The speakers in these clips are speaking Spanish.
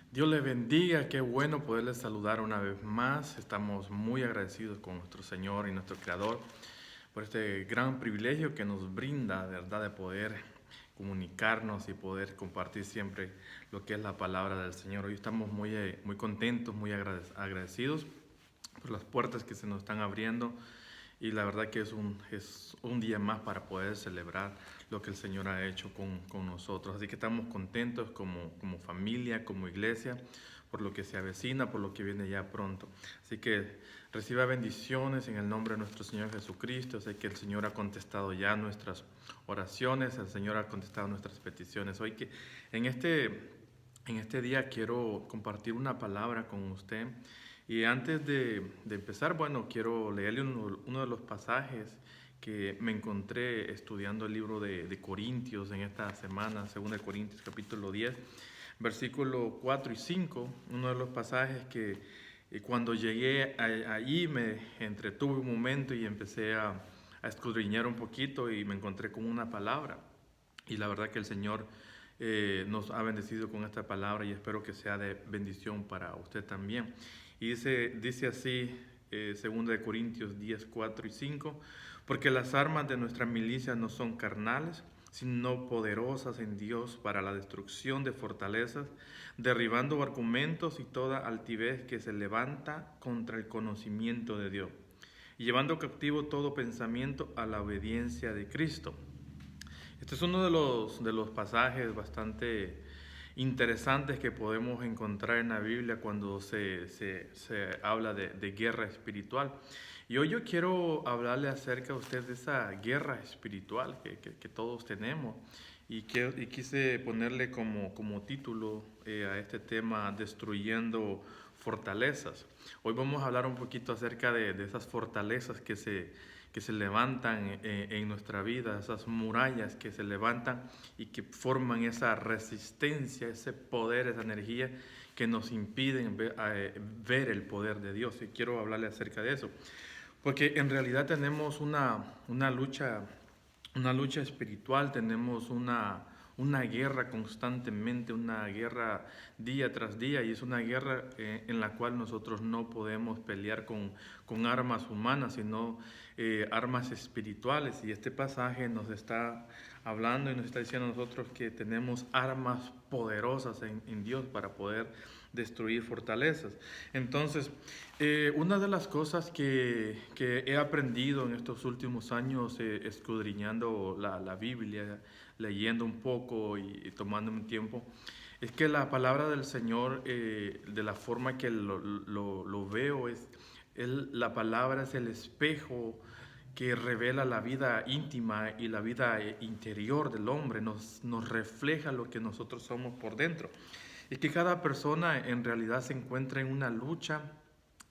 Dios les bendiga, qué bueno poderles saludar una vez más. Estamos muy agradecidos con nuestro Señor y nuestro Creador por este gran privilegio que nos brinda, ¿verdad?, de poder comunicarnos y poder compartir siempre lo que es la palabra del Señor. Hoy estamos muy contentos, muy agradecidos por las puertas que se nos están abriendo y la verdad que es un día más para poder celebrar lo que el Señor ha hecho con nosotros. Así que estamos contentos como familia, como iglesia, por lo que se avecina, por lo que viene ya pronto. Así que reciba bendiciones en el nombre de nuestro Señor Jesucristo. Sé que el Señor ha contestado ya nuestras oraciones, el Señor ha contestado nuestras peticiones. Hoy que en este día quiero compartir una palabra con usted. Y antes de empezar, bueno, quiero leerle uno de los pasajes que me encontré estudiando el libro de Corintios en esta semana, 2 Corintios capítulo 10, versículo 4 y 5, uno de los pasajes que cuando llegué allí me entretuve un momento y empecé a escudriñar un poquito y me encontré con una palabra. Y la verdad que el Señor nos ha bendecido con esta palabra y espero que sea de bendición para usted también. Y dice así, 2 de Corintios 10, 4 y 5, porque las armas de nuestra milicia no son carnales, sino poderosas en Dios para la destrucción de fortalezas, derribando argumentos y toda altivez que se levanta contra el conocimiento de Dios, y llevando cautivo todo pensamiento a la obediencia de Cristo. Este es uno de los pasajes bastante interesantes que podemos encontrar en la Biblia cuando se habla de guerra espiritual. Y hoy yo quiero hablarle acerca a usted de esa guerra espiritual que todos tenemos y quise ponerle como título a este tema Destruyendo Fortalezas. Hoy vamos a hablar un poquito acerca de esas fortalezas que se levantan en nuestra vida, esas murallas que se levantan y que forman esa resistencia, ese poder, esa energía que nos impiden ver el poder de Dios. Y quiero hablarle acerca de eso, porque en realidad tenemos una lucha espiritual, tenemos una guerra constantemente, una guerra día tras día, y es una guerra en la cual nosotros no podemos pelear con armas humanas, sino armas espirituales. Y este pasaje nos está hablando y nos está diciendo a nosotros que tenemos armas poderosas en Dios para poder destruir fortalezas. Entonces, una de las cosas que he aprendido en estos últimos años, escudriñando la Biblia, leyendo un poco y tomando un tiempo, es que la palabra del Señor, de la forma que lo veo, la palabra es el espejo que revela la vida íntima y la vida interior del hombre, nos refleja lo que nosotros somos por dentro. Y que cada persona en realidad se encuentra en una lucha,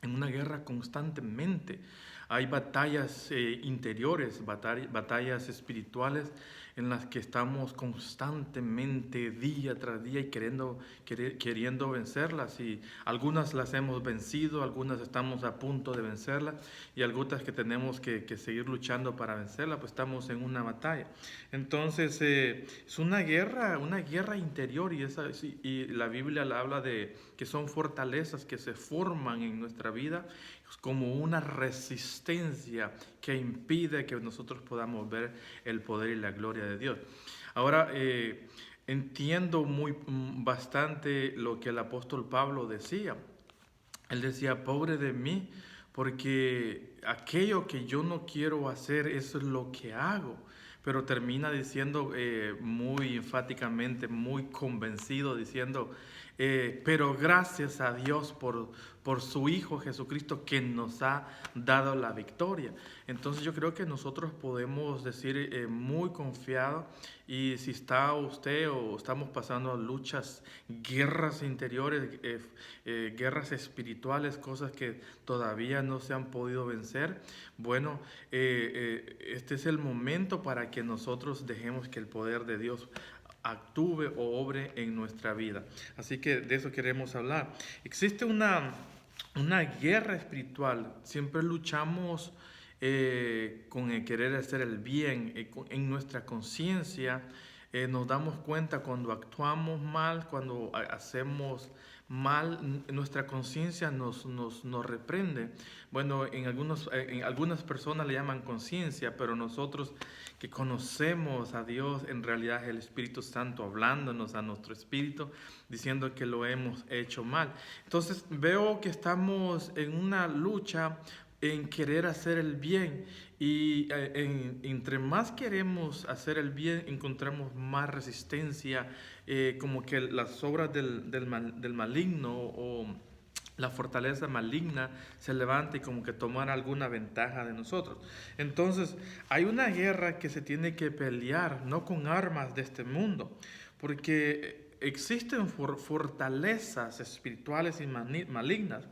en una guerra constantemente. Hay batallas interiores, batallas espirituales en las que estamos constantemente día tras día y queriendo vencerlas. Y algunas las hemos vencido, algunas estamos a punto de vencerlas y algunas que tenemos que seguir luchando para vencerlas, pues estamos en una batalla. Entonces es una guerra interior y la Biblia habla de que son fortalezas que se forman en nuestra vida como una resistencia que impide que nosotros podamos ver el poder y la gloria de Dios. Ahora, entiendo bastante lo que el apóstol Pablo decía. Él decía, pobre de mí, porque aquello que yo no quiero hacer, eso es lo que hago. Pero termina diciendo muy enfáticamente, muy convencido, diciendo, pero gracias a Dios por su Hijo Jesucristo que nos ha dado la victoria. Entonces yo creo que nosotros podemos decir muy confiado, y si está usted o estamos pasando luchas, guerras interiores, guerras espirituales, cosas que todavía no se han podido vencer, bueno, este es el momento para que nosotros dejemos que el poder de Dios actúe o obre en nuestra vida. Así que de eso queremos hablar. Existe una guerra espiritual. Siempre luchamos con el querer hacer el bien, en nuestra conciencia. nos damos cuenta cuando actuamos mal, cuando hacemos mal, nuestra conciencia nos reprende. Bueno, en algunas personas le llaman conciencia, pero nosotros que conocemos a Dios, en realidad es el Espíritu Santo hablándonos a nuestro espíritu, diciendo que lo hemos hecho mal. Entonces veo que estamos en una lucha en querer hacer el bien, y entre más queremos hacer el bien encontramos más resistencia, como que las obras del maligno o la fortaleza maligna se levanta y como que tomar alguna ventaja de nosotros. Entonces hay una guerra que se tiene que pelear, no con armas de este mundo, porque existen fortalezas espirituales y malignas.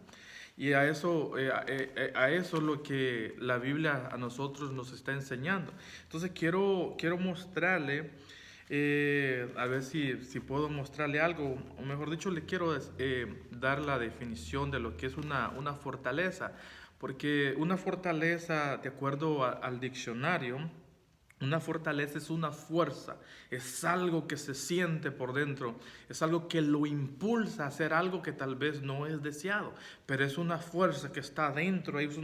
Y a eso es lo que la Biblia a nosotros nos está enseñando. Entonces quiero mostrarle, a ver si puedo mostrarle algo, o mejor dicho, le quiero dar la definición de lo que es una fortaleza. Porque una fortaleza, de acuerdo al diccionario, una fortaleza es una fuerza, es algo que se siente por dentro, es algo que lo impulsa a hacer algo que tal vez no es deseado, pero es una fuerza que está dentro, es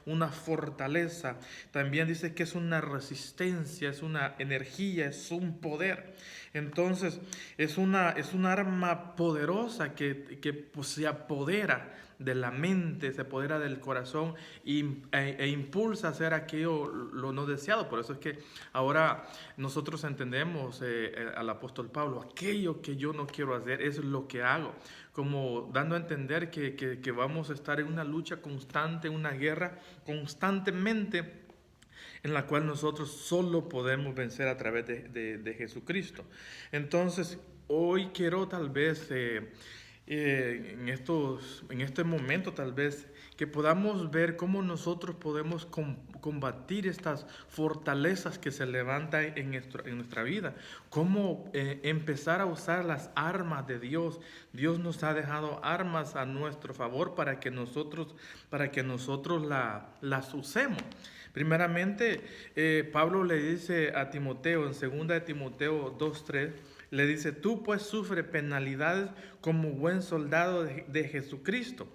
una fortaleza. También dice que es una resistencia, es una energía, es un poder. Entonces es una arma poderosa que pues, se apodera de la mente, se apodera del corazón e impulsa a hacer aquello lo no deseado. Por eso es que ahora nosotros entendemos al apóstol Pablo, aquello que yo no quiero hacer es lo que hago, como dando a entender que vamos a estar en una lucha constante, una guerra constantemente, en la cual nosotros solo podemos vencer a través de Jesucristo. Entonces, hoy quiero tal vez en este momento tal vez que podamos ver cómo nosotros podemos combatir estas fortalezas que se levantan en nuestra vida, cómo empezar a usar las armas de Dios. Dios nos ha dejado armas a nuestro favor para que nosotros las usemos. Primeramente, Pablo le dice a Timoteo en 2 de Timoteo 2:3, le dice: tú pues sufre penalidades como buen soldado de Jesucristo.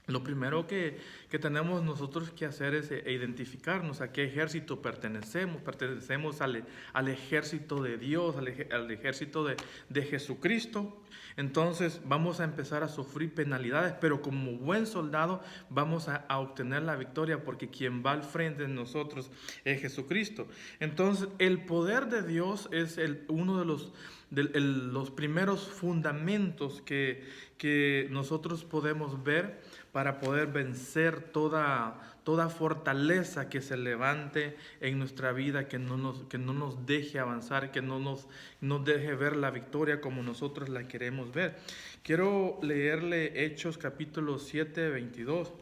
Lo primero que tenemos nosotros que hacer es identificarnos a qué ejército pertenecemos. Pertenecemos al ejército de Dios, al ejército de Jesucristo. Entonces vamos a empezar a sufrir penalidades, pero como buen soldado vamos a obtener la victoria, porque quien va al frente de nosotros es Jesucristo. Entonces el poder de Dios es uno de los primeros fundamentos que nosotros podemos ver para poder vencer toda fortaleza que se levante en nuestra vida, que no nos deje avanzar, que no nos deje ver la victoria como nosotros la queremos ver. Quiero leerle Hechos capítulo 7, 22,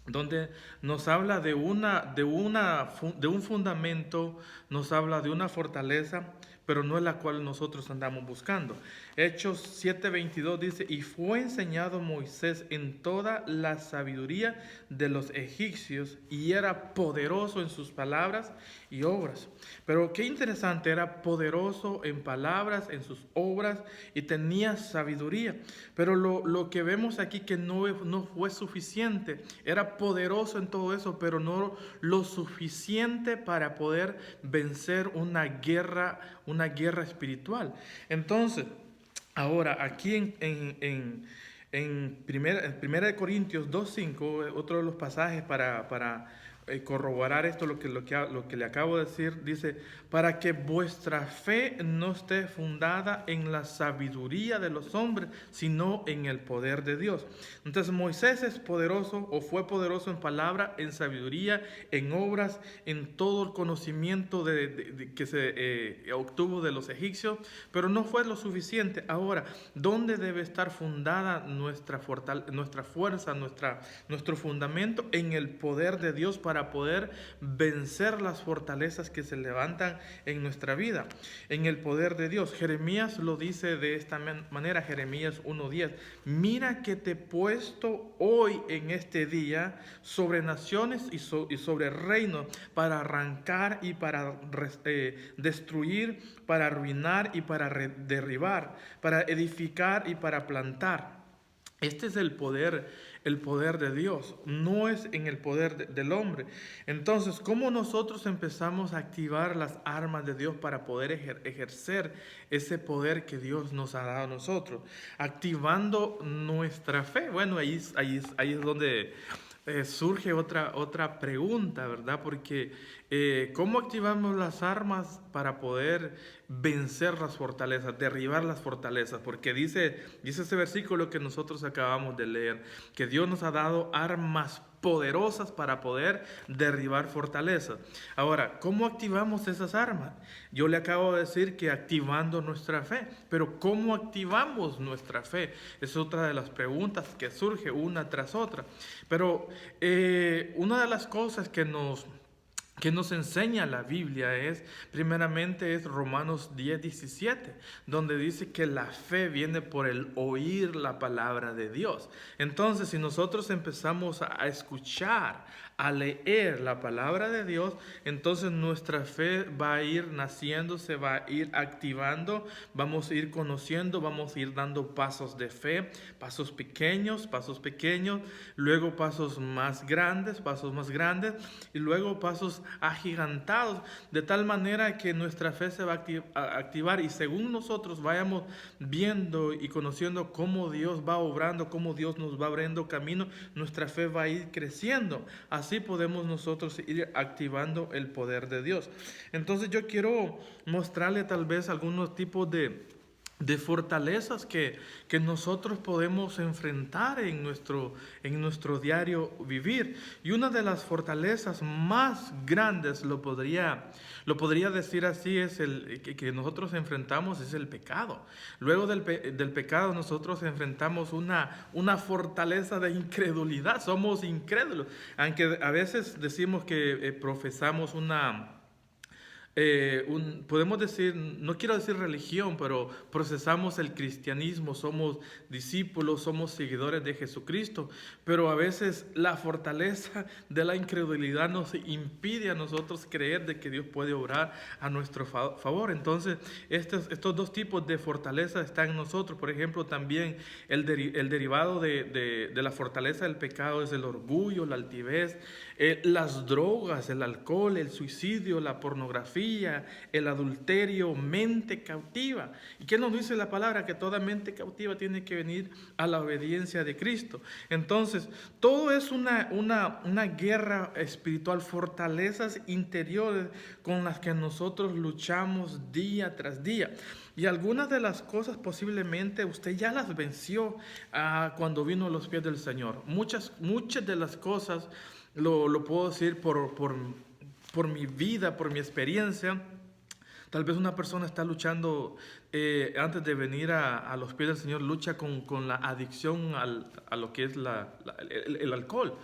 donde nos habla de un fundamento, nos habla de una fortaleza, pero no es la cual nosotros andamos buscando. Hechos 7:22 dice: y fue enseñado Moisés en toda la sabiduría de los egipcios, y era poderoso en sus palabras y obras. Pero qué interesante, era poderoso en palabras, en sus obras, y tenía sabiduría. Pero lo que vemos aquí que no fue suficiente. Era poderoso en todo eso, pero no lo suficiente para poder vencer una guerra espiritual. Entonces, ahora aquí en Primera de Corintios 2:5, otro de los pasajes para corroborar esto, lo que le acabo de decir, dice: para que vuestra fe no esté fundada en la sabiduría de los hombres, sino en el poder de Dios. Entonces Moisés es poderoso, o fue poderoso en palabra, en sabiduría, en obras, en todo el conocimiento que se obtuvo de los egipcios, pero no fue lo suficiente. Ahora, ¿dónde debe estar fundada nuestra fuerza, nuestro fundamento? En el poder de Dios, para para poder vencer las fortalezas que se levantan en nuestra vida, en el poder de Dios. Jeremías lo dice de esta manera, Jeremías 1:10: mira que te he puesto hoy en este día sobre naciones y sobre reinos, para arrancar y para destruir, para arruinar y para derribar, para edificar y para plantar. Este es el poder de Dios, no es en el poder del hombre. Entonces, ¿cómo nosotros empezamos a activar las armas de Dios para poder ejercer ese poder que Dios nos ha dado a nosotros? Activando nuestra fe. Bueno, ahí es donde surge otra pregunta, ¿verdad? Porque ¿cómo activamos las armas para poder vencer las fortalezas, derribar las fortalezas? Porque dice ese versículo que nosotros acabamos de leer, que Dios nos ha dado armas poderosas para poder derribar fortalezas. Ahora, ¿cómo activamos esas armas? Yo le acabo de decir que activando nuestra fe, pero ¿cómo activamos nuestra fe? Es otra de las preguntas que surge una tras otra. Pero una de las cosas que nos enseña la Biblia primeramente es Romanos 10:17, donde dice que la fe viene por el oír la palabra de Dios. Entonces, si nosotros empezamos a escuchar, a leer la palabra de Dios, entonces nuestra fe va a ir naciendo, se va a ir activando, vamos a ir conociendo, vamos a ir dando pasos de fe, pasos pequeños, luego pasos más grandes, y luego pasos agigantados, de tal manera que nuestra fe se va a activar, y según nosotros vayamos viendo y conociendo cómo Dios va obrando, cómo Dios nos va abriendo camino, nuestra fe va a ir creciendo. Así podemos nosotros ir activando el poder de Dios. Entonces yo quiero mostrarle tal vez algunos tipos de fortalezas que nosotros podemos enfrentar en nuestro diario vivir. Y una de las fortalezas más grandes, lo podría decir así, es que nosotros enfrentamos, es el pecado. Luego del pecado nosotros enfrentamos una fortaleza de incredulidad. Somos incrédulos, aunque a veces decimos que profesamos podemos decir, no quiero decir religión, pero procesamos el cristianismo, somos discípulos, somos seguidores de Jesucristo, pero a veces la fortaleza de la incredulidad nos impide a nosotros creer de que Dios puede obrar a nuestro favor. Entonces, estos dos tipos de fortaleza están en nosotros. Por ejemplo, también el derivado de la fortaleza del pecado es el orgullo, la altivez, las drogas, el alcohol, el suicidio, la pornografía, el adulterio, mente cautiva. ¿Y qué nos dice la palabra? Que toda mente cautiva tiene que venir a la obediencia de Cristo. Entonces, todo es una guerra espiritual, fortalezas interiores con las que nosotros luchamos día tras día. Y algunas de las cosas posiblemente usted ya las venció cuando vino a los pies del Señor. Muchas de las cosas lo puedo decir por mi vida, por mi experiencia. Tal vez una persona está luchando, antes de venir a los pies del Señor, lucha con la adicción a lo que es el alcohol.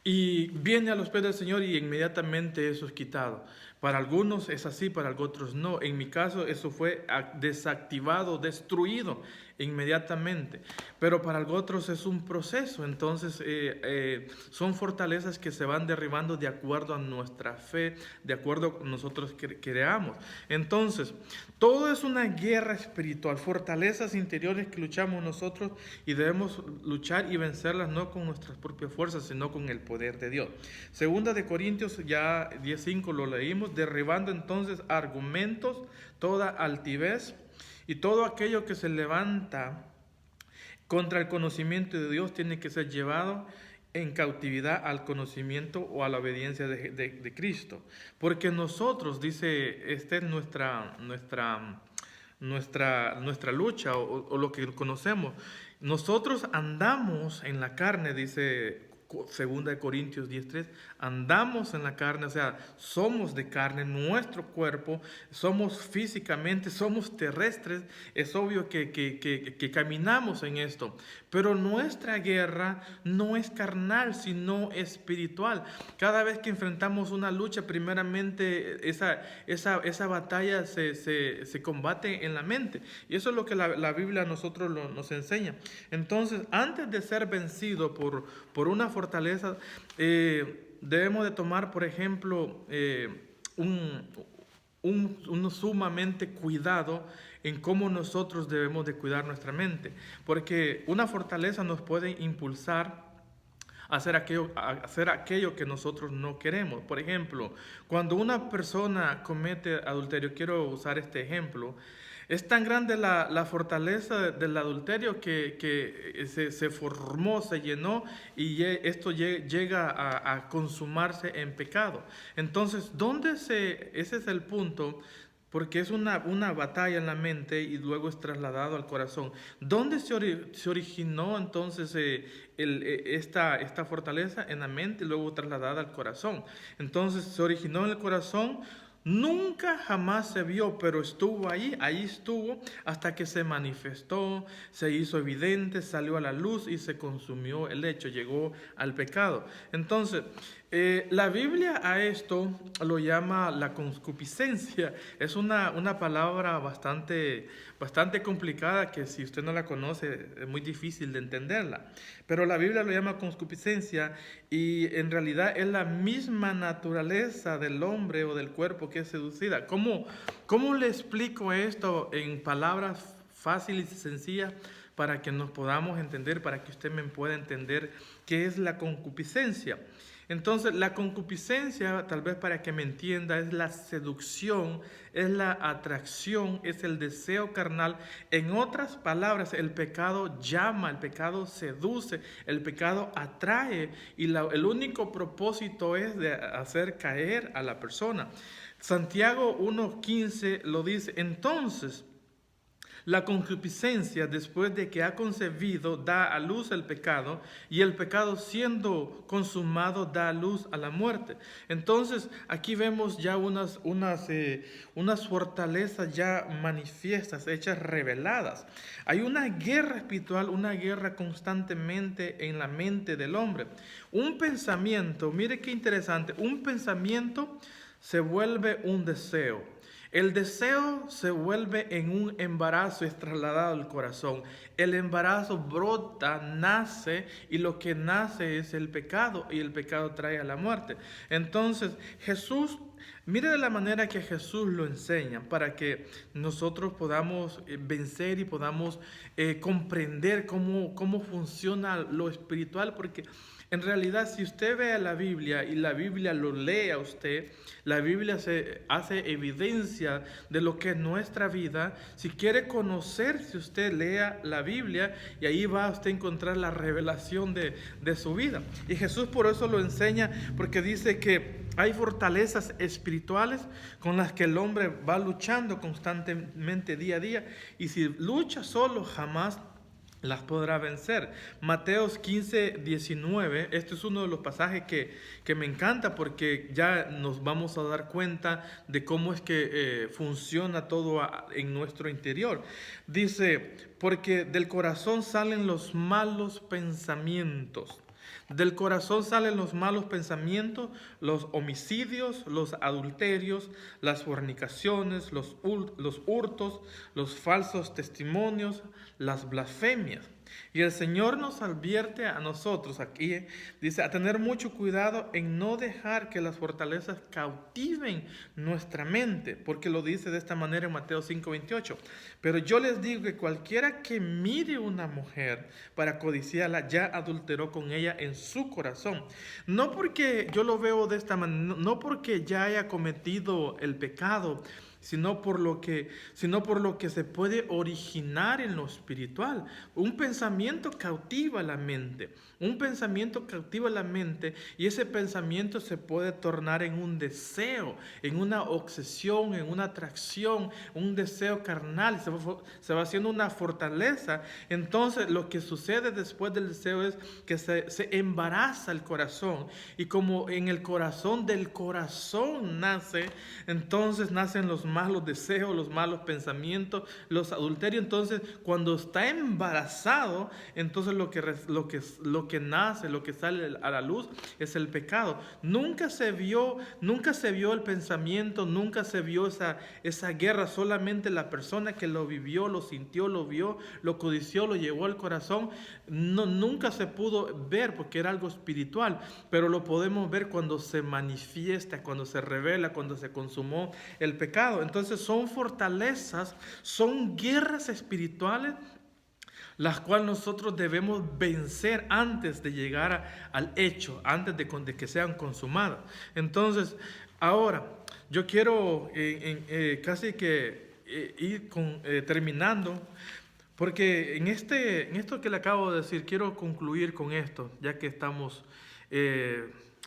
Y viene a los pies del Señor y inmediatamente eso es quitado. Para algunos es así, para otros no. En mi caso eso fue desactivado, destruido inmediatamente. Pero para otros es un proceso. Entonces son fortalezas que se van derribando de acuerdo a nuestra fe, de acuerdo a lo que nosotros creamos. Entonces, todo es una guerra espiritual, fortalezas interiores que luchamos nosotros, y debemos luchar y vencerlas no con nuestras propias fuerzas, sino con el poder de Dios. Segunda de Corintios, ya 10:5 lo leímos: derribando entonces argumentos, toda altivez y todo aquello que se levanta contra el conocimiento de Dios tiene que ser llevado en cautividad al conocimiento o a la obediencia de Cristo. Porque nosotros, dice, esta es nuestra lucha, o lo que conocemos. Nosotros andamos en la carne, dice Segunda de Corintios 10:3, andamos en la carne, o sea, somos de carne, nuestro cuerpo, somos físicamente, somos terrestres, es obvio que caminamos en esto, pero nuestra guerra no es carnal, sino espiritual. Cada vez que enfrentamos una lucha, primeramente esa batalla se combate en la mente, y eso es lo que la Biblia a nosotros nos enseña. Entonces, antes de ser vencido por una fortaleza, debemos de tomar, por ejemplo, un sumamente cuidado en cómo nosotros debemos de cuidar nuestra mente, porque una fortaleza nos puede impulsar a hacer aquello que nosotros no queremos. Por ejemplo, cuando una persona comete adulterio, quiero usar este ejemplo, es tan grande la fortaleza del adulterio que se formó, se llenó, y esto llega a consumarse en pecado. Entonces, ese es el punto, porque es una batalla en la mente y luego es trasladado al corazón. ¿Dónde se originó entonces esta fortaleza? En la mente y luego trasladada al corazón. Entonces se originó en el corazón. Nunca jamás se vio, pero estuvo ahí estuvo hasta que se manifestó, se hizo evidente, salió a la luz y se consumió el hecho, llegó al pecado. Entonces, la Biblia a esto lo llama la concupiscencia. Es una palabra bastante complicada, que si usted no la conoce es muy difícil de entenderla. Pero la Biblia lo llama concupiscencia, y en realidad es la misma naturaleza del hombre o del cuerpo que es seducida. ¿Cómo le explico esto en palabras fáciles y sencillas para que nos podamos entender, para que usted me pueda entender qué es la concupiscencia? Entonces, la concupiscencia, tal vez para que me entienda, es la seducción, es la atracción, es el deseo carnal. En otras palabras, el pecado llama, el pecado seduce, el pecado atrae, y el único propósito es de hacer caer a la persona. Santiago 1:15 lo dice: entonces, la concupiscencia, después de que ha concebido, da a luz el pecado, y el pecado, siendo consumado, da a luz a la muerte. Entonces, aquí vemos ya unas fortalezas ya manifiestas, hechas reveladas. Hay una guerra espiritual, una guerra constantemente en la mente del hombre. Un pensamiento, mire qué interesante, un pensamiento se vuelve un deseo. El deseo se vuelve en un embarazo, es trasladado al corazón. El embarazo brota, nace, y lo que nace es el pecado, y el pecado trae a la muerte. Entonces, Jesús, mire de la manera que Jesús lo enseña, para que nosotros podamos vencer y podamos comprender cómo funciona lo espiritual, porque en realidad, si usted ve a la Biblia y la Biblia lo lee a usted, la Biblia se hace evidencia de lo que es nuestra vida. Si quiere conocer, si usted lea la Biblia, y ahí va a usted a encontrar la revelación de su vida. Y Jesús por eso lo enseña, porque dice que hay fortalezas espirituales con las que el hombre va luchando constantemente día a día, y si lucha solo, jamás las podrá vencer. Mateos 15:19, este es uno de los pasajes que me encanta, porque ya nos vamos a dar cuenta de cómo es que funciona todo en nuestro interior. Dice: porque del corazón salen los malos pensamientos. Del corazón salen los malos pensamientos, los homicidios, los adulterios, las fornicaciones, los hurtos, los falsos testimonios, las blasfemias. Y el Señor nos advierte a nosotros aquí, dice, a tener mucho cuidado en no dejar que las fortalezas cautiven nuestra mente, porque lo dice de esta manera en Mateo 5:28. Pero yo les digo que cualquiera que mire una mujer para codiciarla, ya adulteró con ella en su corazón. No porque yo lo veo de esta manera, no porque ya haya cometido el pecado, sino por lo que se puede originar en lo espiritual. Un pensamiento cautiva la mente, y ese pensamiento se puede tornar en un deseo, en una obsesión, en una atracción, un deseo carnal, se va haciendo una fortaleza. Entonces lo que sucede después del deseo es que se embaraza el corazón, y como en el corazón del corazón entonces nacen los malos deseos, los malos pensamientos, los adulterios. Entonces cuando está embarazado, entonces lo que nace, lo que sale a la luz es el pecado. Nunca se vio el pensamiento, nunca se vio esa guerra. Solamente la persona que lo vivió, lo sintió, lo vio, lo codició, lo llevó al corazón. Nunca se pudo ver porque era algo espiritual, pero lo podemos ver cuando se manifiesta, cuando se revela, cuando se consumó el pecado. Entonces son fortalezas, son guerras espirituales, las cuales nosotros debemos vencer antes de llegar al hecho, antes de que sean consumadas. Entonces, ahora, yo quiero casi que ir terminando, porque en esto que le acabo de decir, quiero concluir con esto, ya que estamos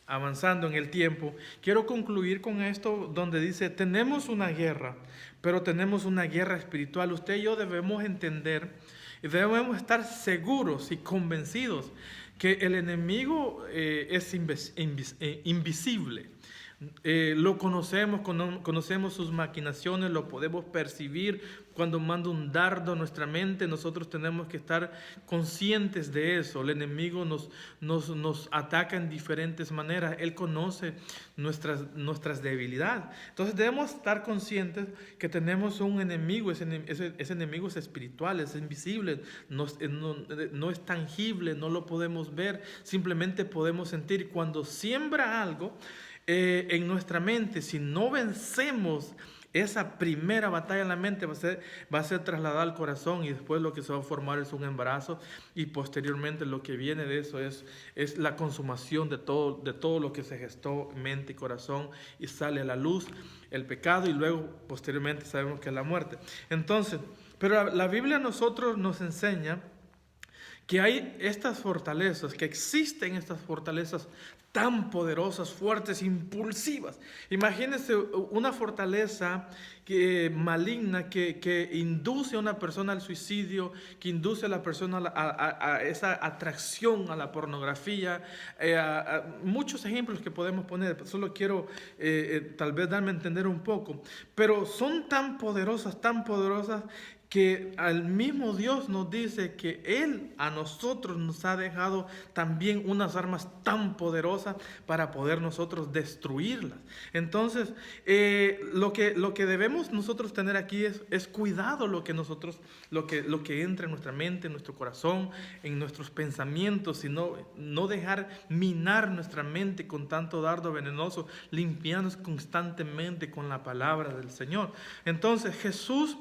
avanzando en el tiempo. Quiero concluir con esto donde dice, tenemos una guerra, pero tenemos una guerra espiritual. Usted y yo debemos entender, y debemos estar seguros y convencidos que el enemigo es invisible. Lo conocemos sus maquinaciones, lo podemos percibir. Cuando manda un dardo a nuestra mente, nosotros tenemos que estar conscientes de eso. El enemigo nos ataca en diferentes maneras. Él conoce nuestras debilidades. Entonces debemos estar conscientes que tenemos un enemigo. Ese enemigo es espiritual, es invisible, no es tangible, no lo podemos ver. Simplemente podemos sentir. Cuando siembra algo en nuestra mente, si no vencemos esa primera batalla en la mente, va a ser trasladada al corazón, y después lo que se va a formar es un embarazo, y posteriormente lo que viene de eso es la consumación de todo lo que se gestó en mente y corazón, y sale a la luz el pecado, y luego posteriormente sabemos que es la muerte. Entonces, pero la Biblia a nosotros nos enseña que hay estas fortalezas, que existen estas fortalezas tan poderosas, fuertes, impulsivas. Imagínense una fortaleza maligna que induce a una persona al suicidio, que induce a la persona a esa atracción a la pornografía. Muchos ejemplos que podemos poner, solo quiero tal vez darme a entender un poco, pero son tan poderosas, que al mismo Dios nos dice que Él a nosotros nos ha dejado también unas armas tan poderosas para poder nosotros destruirlas. Entonces, lo que debemos nosotros tener aquí es cuidado lo que entra en nuestra mente, en nuestro corazón, en nuestros pensamientos, y no dejar minar nuestra mente con tanto dardo venenoso, limpiándonos constantemente con la palabra del Señor. Entonces, Jesús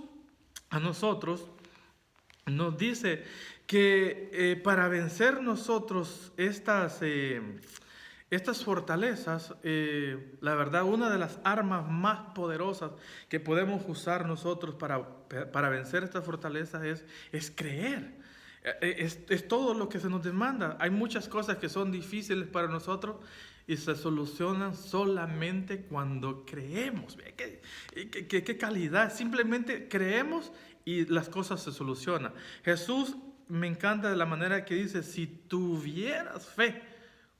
a nosotros nos dice que para vencer nosotros estas fortalezas, la verdad, una de las armas más poderosas que podemos usar nosotros para vencer estas fortalezas es creer. Es todo lo que se nos demanda. Hay muchas cosas que son difíciles para nosotros y se solucionan solamente cuando creemos. ¿Qué calidad? Simplemente creemos y las cosas se solucionan. Jesús me encanta de la manera que dice, si tuvieras fe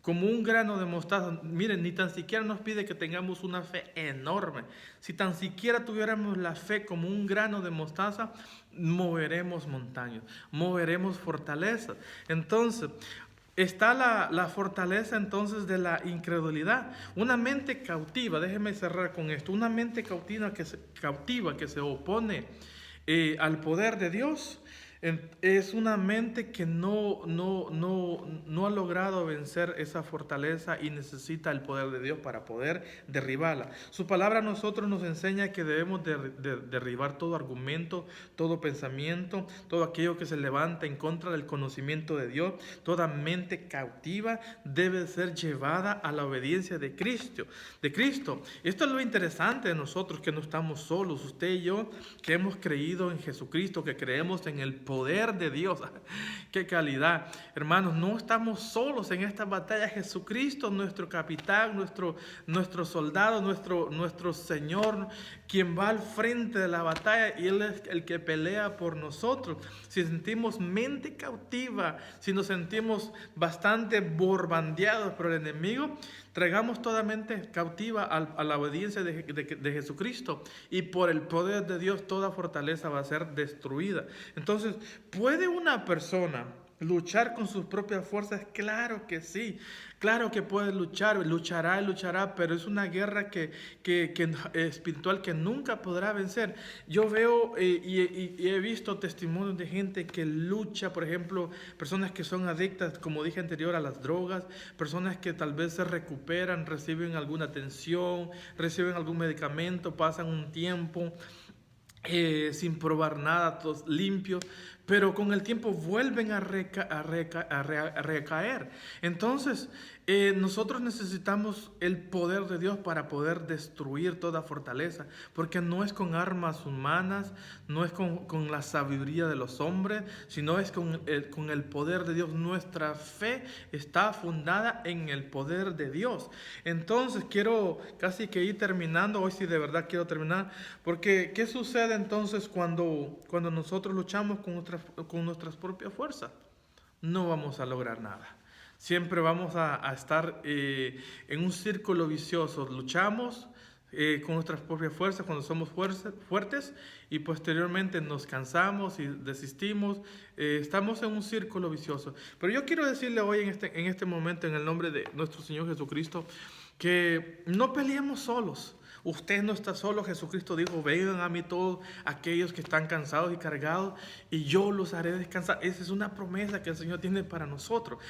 como un grano de mostaza. Miren, ni tan siquiera nos pide que tengamos una fe enorme. Si tan siquiera tuviéramos la fe como un grano de mostaza, moveremos montañas, moveremos fortalezas. Entonces, está la fortaleza entonces de la incredulidad. Una mente cautiva, déjeme cerrar con esto, una mente cautiva que se opone al poder de Dios, Es una mente que no ha logrado vencer esa fortaleza y necesita el poder de Dios para poder derribarla. Su palabra a nosotros nos enseña que debemos derribar todo argumento, todo pensamiento, todo aquello que se levanta en contra del conocimiento de Dios. Toda mente cautiva debe ser llevada a la obediencia de Cristo. Esto es lo interesante de nosotros, que no estamos solos. Usted y yo, que hemos creído en Jesucristo, que creemos en el poder de Dios. ¡Qué calidad! Hermanos, no estamos solos en esta batalla. Jesucristo, nuestro capitán, nuestro soldado, nuestro Señor, quien va al frente de la batalla, y Él es el que pelea por nosotros. Si sentimos mente cautiva, si nos sentimos bastante borbandeados por el enemigo, traigamos toda mente cautiva a la obediencia de Jesucristo, y por el poder de Dios toda fortaleza va a ser destruida. Entonces, ¿puede una persona luchar con sus propias fuerzas? Claro que sí, claro que puede luchar, luchará, pero es una guerra espiritual que nunca podrá vencer. Yo veo y he visto testimonios de gente que lucha, por ejemplo, personas que son adictas, como dije anterior, a las drogas, personas que tal vez se recuperan, reciben alguna atención, reciben algún medicamento, pasan un tiempo sin probar nada, todos limpios, pero con el tiempo vuelven a recaer. Entonces, nosotros necesitamos el poder de Dios para poder destruir toda fortaleza, porque no es con armas humanas, no es con la sabiduría de los hombres, sino es con el poder de Dios. Nuestra fe está fundada en el poder de Dios. Entonces, quiero casi que ir terminando, hoy sí de verdad quiero terminar, porque ¿qué sucede entonces cuando nosotros luchamos con nuestras propias fuerzas? No vamos a lograr nada. Siempre vamos a estar en un círculo vicioso. Luchamos con nuestras propias fuerzas cuando somos fuertes, y posteriormente nos cansamos y desistimos. Estamos en un círculo vicioso. Pero yo quiero decirle hoy en este momento, en el nombre de nuestro Señor Jesucristo, que no peleemos solos. Usted no está solo. Jesucristo dijo: vengan a mí todos aquellos que están cansados y cargados, y yo los haré descansar. Esa es una promesa que el Señor tiene para nosotros.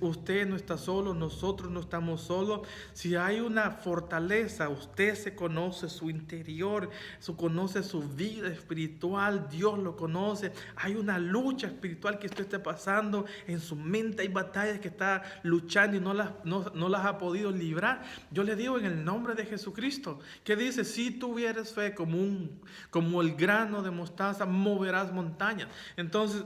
Usted no está solo, nosotros no estamos solos. Si hay una fortaleza, usted se conoce su interior, conoce su vida espiritual, Dios lo conoce. Hay una lucha espiritual que usted está pasando en su mente, hay batallas que está luchando y no las ha podido librar. Yo le digo en el nombre de Jesucristo, que dice: si tuvieres fe como el grano de mostaza, moverás montañas. Entonces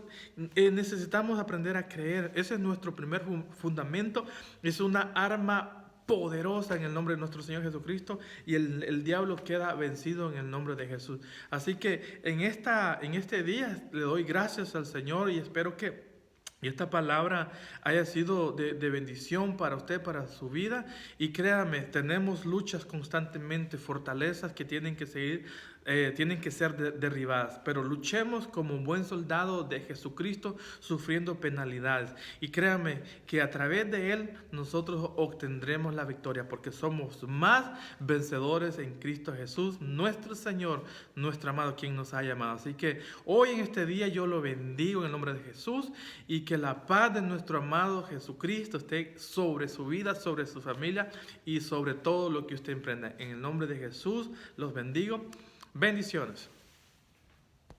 necesitamos aprender a creer. Ese es nuestro primer fundamento. Es una arma poderosa en el nombre de nuestro Señor Jesucristo, y el diablo queda vencido en el nombre de Jesús. Así que en este día le doy gracias al Señor, y espero que esta palabra haya sido de bendición para usted, para su vida. Y créame, tenemos luchas constantemente, fortalezas que tienen que ser derribadas. Pero luchemos como un buen soldado de Jesucristo, sufriendo penalidades. Y créame que a través de Él nosotros obtendremos la victoria, porque somos más vencedores en Cristo Jesús, nuestro Señor, nuestro amado, quien nos ha llamado. Así que hoy en este día yo lo bendigo en el nombre de Jesús, y que la paz de nuestro amado Jesucristo esté sobre su vida, sobre su familia y sobre todo lo que usted emprenda. En el nombre de Jesús los bendigo. Bendiciones.